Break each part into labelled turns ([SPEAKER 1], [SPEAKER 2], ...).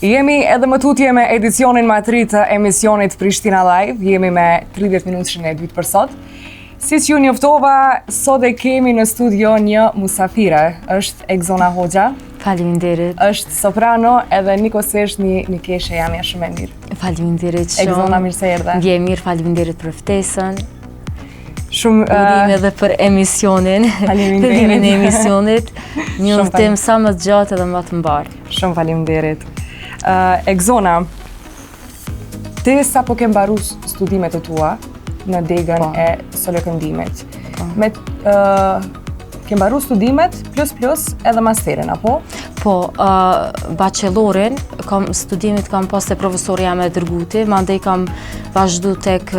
[SPEAKER 1] Jemi edhe më tutje me edicionin më të ri të emisionit Prishtina Live. Jemi me 30 minutëshin e dytë për sot. Siç ju njoftova, sot e kemi në studio një musafire. Është Egzona Hoxha.
[SPEAKER 2] Faleminderit.
[SPEAKER 1] Është soprano edhe nikosisht një keshe jamja shumë e mirë.
[SPEAKER 2] Faleminderit shumë.
[SPEAKER 1] Egzona, mirë se erdhe.
[SPEAKER 2] Ndje mirë, faleminderit për ftesën.
[SPEAKER 1] Shumë
[SPEAKER 2] Urime edhe për emisionin.
[SPEAKER 1] Faleminderit.
[SPEAKER 2] Fillimin e emisionit. Një udhtim sa më të gjatë edhe më të mbar.
[SPEAKER 1] Shumë faleminderit. Egzona, ti sa po ke mbaru studimet e tua në degën e solokëndimit. Ke mbaru studimet plus edhe masterin, apo?
[SPEAKER 2] Po, bachelorin, studimit kam pas te profesori jam e dërguti, mandej kam vazhdu tek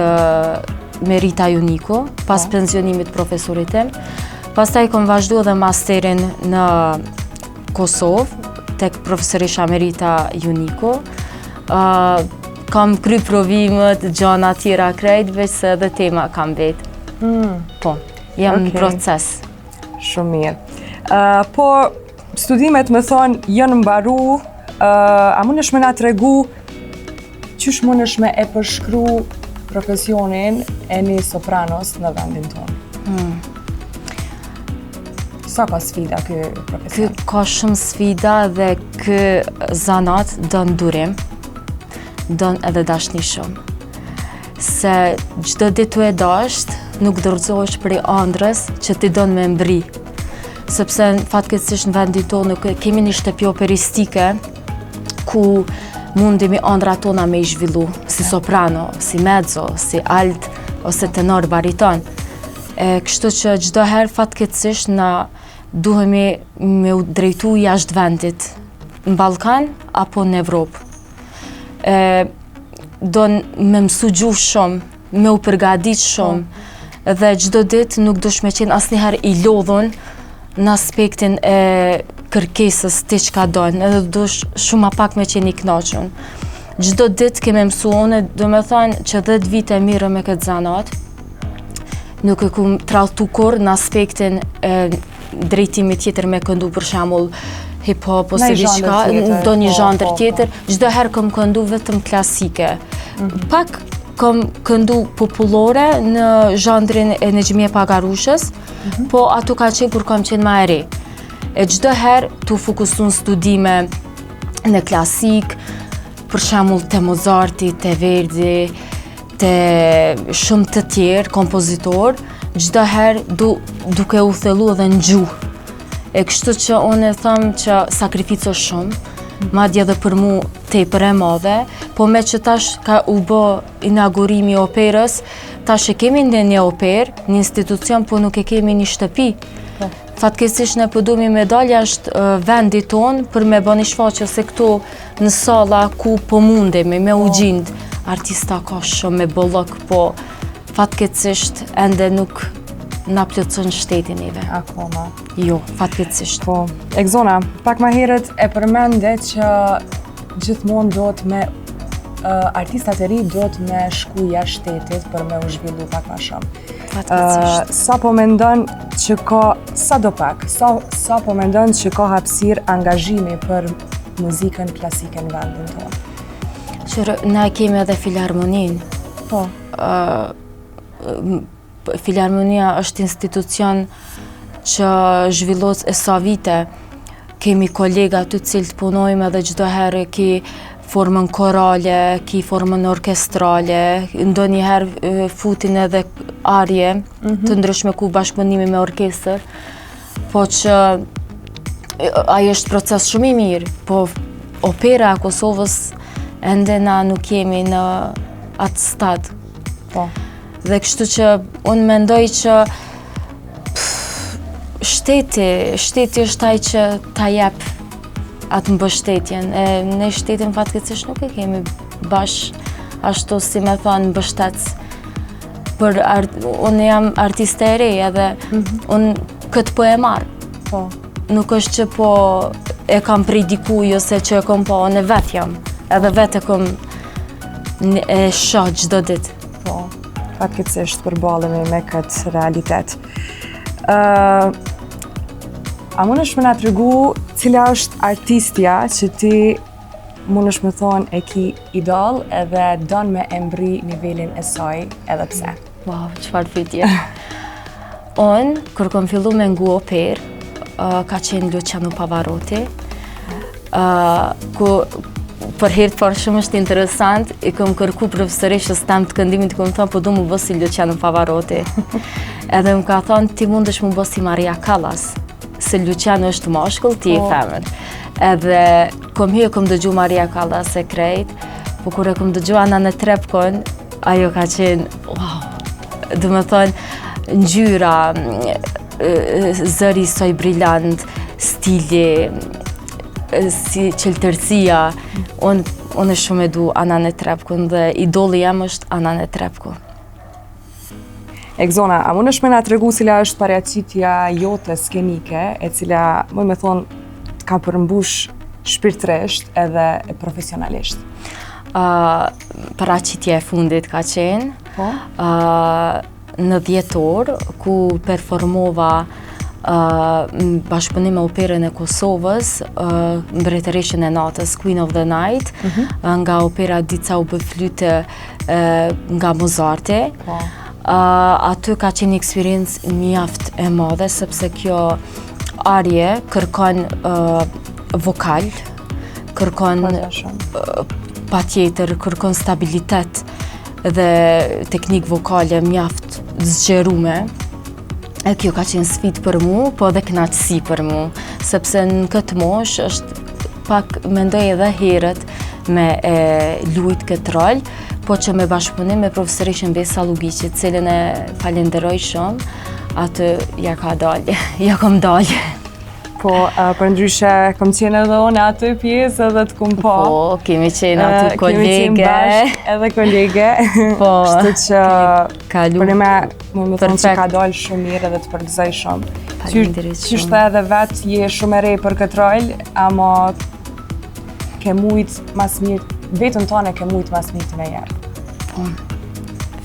[SPEAKER 2] Merita Juniko, pas pensionimit profesorit tim. Pastaj kam vazhdu edhe masterin në Kosovë, tek profesorisha Merita Juniko. Kam kry provimet, gjana tjera krejt, veç se edhe tema kam vetë. Po, jam në proces.
[SPEAKER 1] Shumë mirë. Po, studimet më thonë, janë mbaru, a mundesh me na tregu, qysh mundesh me e përshkru profesionin e një sopranos në vendin tonë? Sa ka sfida ky profesion?
[SPEAKER 2] Ky ka shumë sfida dhe ky zanat don durim, don edhe dashni shumë. Se çdo ditë tu e dasht, nuk dorëzohesh prej ëndrës që ti don me mbri. Sepse fatkeqësisht në vendin tonë nuk kemi një shtëpi operistike ku mundemi ëndrat tona me i zhvillu, si soprano, si mezzo, si alt ose tenor bariton. Kështu që çdo herë fatkeqësisht na duhemi me u drejtu jashtë vendit, në Ballkan apo në Evropë. Do me mësu gjuhë shumë, me u përgadit shumë, dhe çdo ditë nuk dush me qenë asnjëherë i lodhun në aspektin e kërkesës ti çka don, edhe dush shumë ma pak me qenë i kënaqur. Çdo ditë kemi mësu unë, do me thënë që 10 vite mirë me këtë zanat, nuk e kum tralltu kur në aspektin drejtimi tjetër me këndu për shembull hip-hop ose diçka, do një zhandër tjetër, çdo herë kam këndu vetëm klasike. Pak kam këndu popullore në zhandrin e Nexhimie Pagarushës, po ato ka qenë kur kam qenë më e re. E çdo herë tu fokusu në studime në klasik, për shembull te Mozarti, te Verdi, te shumë të tjerë kompozitor, çdo herë duke u thellu edhe në gjuhë. E kështu që unë e them që sakrifico shumë, madje edhe për mu tepër e madhe, po me që tash ka u bë inaugurimi i operës, tash e kemi një operë, një institucion, po nuk e kemi një shtëpi. Fatkeqësisht ne po duhemi me dal jashtë vendit tonë për me bën një shfaqje se këtu në salla ku po mundemi me u gjind. Artista ka shumë me bollok, po fatkeqësisht ende nuk na plotson shtetin neve.
[SPEAKER 1] Akoma.
[SPEAKER 2] Jo, fatkeqësisht.
[SPEAKER 1] Po, Egzona, pak më herët e përmende që gjithmonë duhet me artistat e ri duhet me shku jashtë shtetit për me u zhvillu pak më shumë.
[SPEAKER 2] Fatkeqësisht.
[SPEAKER 1] Sa po mendon që ka sa po mendon që ka hapësirë angazhimi për muzikën klasike në vendin tonë?
[SPEAKER 2] Qërë, na kemi edhe filharmonin.
[SPEAKER 1] Po.
[SPEAKER 2] Filharmonia është institucion që zhvillohet e sa vite. Kemi kolega të cilët punojmë edhe çdo herë ki formën korale, ki formën orkestrale, ndonjëherë futin edhe arje të ndryshme ku bashkëpunimi me orkestër. Po që ai është proces shumë i mirë, po opera e Kosovës ende na nuk jemi në atë stad.
[SPEAKER 1] Po.
[SPEAKER 2] Dhe kështu që unë mendoj që shteti është ai që ta jep atë mbështetjen. Ne shtetin fatkeqësisht nuk e kemi ashtu si me thonë mbështets. Unë jam artiste e re edhe unë këtë po e marr.
[SPEAKER 1] Po.
[SPEAKER 2] Nuk është që po e kam prej dikuj ose që e kam po, unë vetë jam. Edhe vetë e kom e shoh çdo ditë.
[SPEAKER 1] Po, fatkeqësisht përballemi me këtë realitet. A mundesh më na tregu cila është artistja që ti mundesh me thonë e ki idol edhe don me e mbri nivelin e saj edhe pse?
[SPEAKER 2] Wow, çfarë pyetje. Unë, kur kom fillu me ngu oper, ka qenë Luciano Pavarotti, ku për herë të parë shumë është interesant, i kom kërku profesoreshës tam të këndimit, kom thonë, po du mu bë si Luciano Pavarotti. Edhe më ka thonë, ti mundesh mu bë si Maria Callas, se Luciano është mashkull, ti e femër. Edhe kom dëgju Maria Callas e krejt, po kur e kom dëgju Anane Trepkon, ajo ka qenë, wow, dhe me thonë, ngjyra, zëri soj brillant, stili, si qeltërsia, unë shumë e du Anane Trepkon dhe idoli jam është Anane Trepkon.
[SPEAKER 1] Exona, a mundesh me na tregu cila është paraqitja jote skenike, e cila, më me thonë, ka përmbush shpirtërisht edhe profesionalisht?
[SPEAKER 2] Paraqitja e fundit ka qenë, në dhjetor, ku performova bashkëpunim me operën e Kosovës, Mbretëreshën e natës, Queen of the Night, nga opera Dica u bë flyte nga Mozarti. Aty ka qenë eksperiencë mjaft e madhe, sepse kjo arje kërkon vokal, kërkon patjetër, kërkon stabilitet dhe teknik vokale mjaft zgjerume. E kjo ka qenë sfidë për mu, po edhe kënaqësi për mu, sepse në këtë mosh është pak mendoj edhe herët me lujt këtë rol, po që me bashkëpunim me profesoreshën Besa Lugiqi, cilën e falenderoj shumë, atë ja ka dalë, ja kom dalë.
[SPEAKER 1] Po, për ndryshe, kom qenë edhe unë aty pjesë edhe të kom pa.
[SPEAKER 2] Po, kemi qenë aty kolege.
[SPEAKER 1] Kemi qenë bashkë edhe kolege.
[SPEAKER 2] Po,
[SPEAKER 1] kështu që
[SPEAKER 2] kalu.
[SPEAKER 1] Për me më thonë që ka dalë shumë mirë edhe të përgëzoj shumë. Qyshtë edhe vetë je shumë e rej për këtë rol, ama ke mujtë mas mirë, vetën tonë ke mujtë mas mirë të me jerë.
[SPEAKER 2] Po,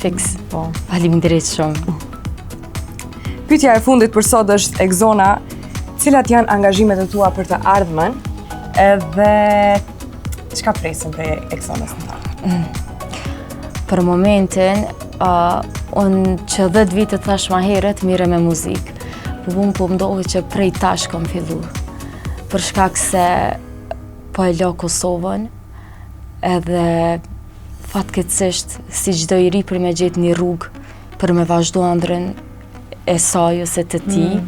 [SPEAKER 2] fix. Po, faleminderit shumë.
[SPEAKER 1] Pyetja e fundit për sot është Exona, cilat janë angazhimet e tua për të ardhmen edhe çka presim për Exonës në tonë?
[SPEAKER 2] Për momentin, unë që 10 vite thash ma herët mire me muzikë, po unë po mdohi që prej tash kom fillu, për shkak se po e lo Kosovën, edhe fatkeqësisht si çdo i ri për me gjetë një rrugë për me vazhdu ëndrrën e saj ose të tij.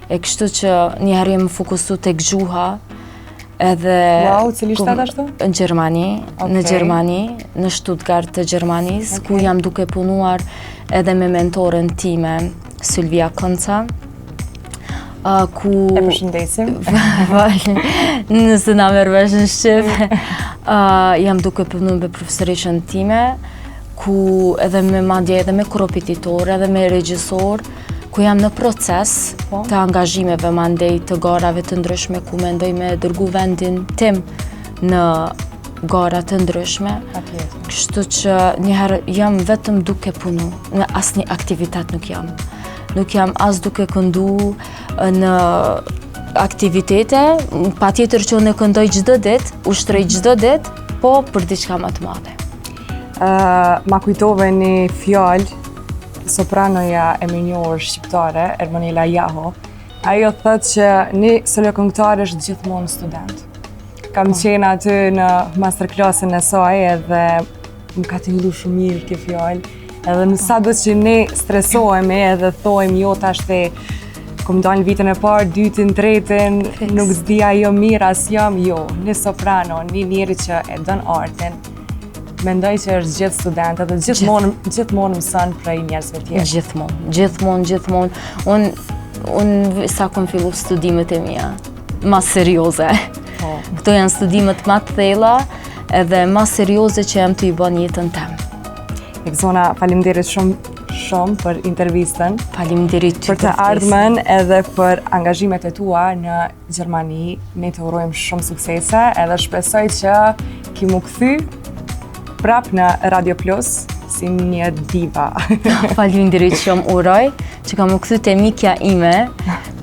[SPEAKER 2] E kështu që njëherë jem fokusu tek gjuha edhe...
[SPEAKER 1] Wow, cili shtet ashtu?
[SPEAKER 2] Në Gjermani, në Gjermani, në Stuttgart të Gjermanisë, ku jam duke punuar edhe me mentorën time, Sylvia Konca, ku...
[SPEAKER 1] E përshëndesim.
[SPEAKER 2] Nëse na merr vesh në shqip. Jam duke punuar me profesoreshën time, ku edhe me madje edhe me korrepetitor, edhe me regjisor, ku jam në proces të angazhimeve mandej të garave të ndryshme, ku mendoj me dërgu vendin tim në gara të ndryshme. Kështu që njëherë jam vetëm duke punu, në asnjë aktivitet nuk jam. Nuk jam as duke këndu në aktivitete, patjetër që unë këndoj çdo ditë, ushtrej çdo ditë, po për diçka më të madhe.
[SPEAKER 1] Ma kujtove një fjalë sopranoja e minjohër shqiptare, Ermonela Jaho. Ajo thëtë që një solo këngëtar është gjithmonë student. Kam qenë aty në masterclassën e saj edhe më ka të njëllu shumë mirë kjo fjallë. Edhe në sa do që ne stresohemi edhe thojmë jo tash te kom dalë në vitën e parë, dytin, tretin, nuk zdia jo mirë as jam, jo. Një soprano, një njeri që e dën artin, mendoj që është gjithë student edhe gjithmonë mëson prej njerëzve tjerë.
[SPEAKER 2] Gjithmonë. Unë sa kom fillu studimet e mia, ma serioze. Këto janë studimet ma të thella edhe ma serioze që jam të i bën jetën tem.
[SPEAKER 1] Exona, faleminderit shumë për intervistën.
[SPEAKER 2] Faleminderit ty
[SPEAKER 1] për të ardhmen edhe për angazhimet e tua në Gjermani. Ne të urojmë shumë suksese edhe shpresoj që ki mu kthy prap në Radio Plus si një diva.
[SPEAKER 2] Faleminderit shumë, uroj që kam u kthy te mikja ime,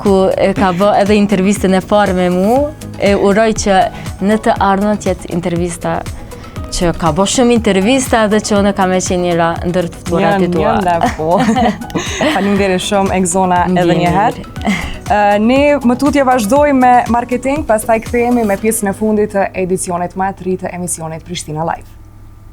[SPEAKER 2] ku e ka bë edhe intervistën e parë me mu, E uroj që në të ardhmen të jetë intervista që ka bo shumë intervista dhe që unë kam e qenë njëra ndër të burat e tua.
[SPEAKER 1] Njën dhe po. Faleminderit shumë Egzona edhe një herë. Ne më tutje vazhdojmë me marketing, pastaj kthehemi me pjesën e fundit të edicionit më të ri të emisionit Prishtina Live.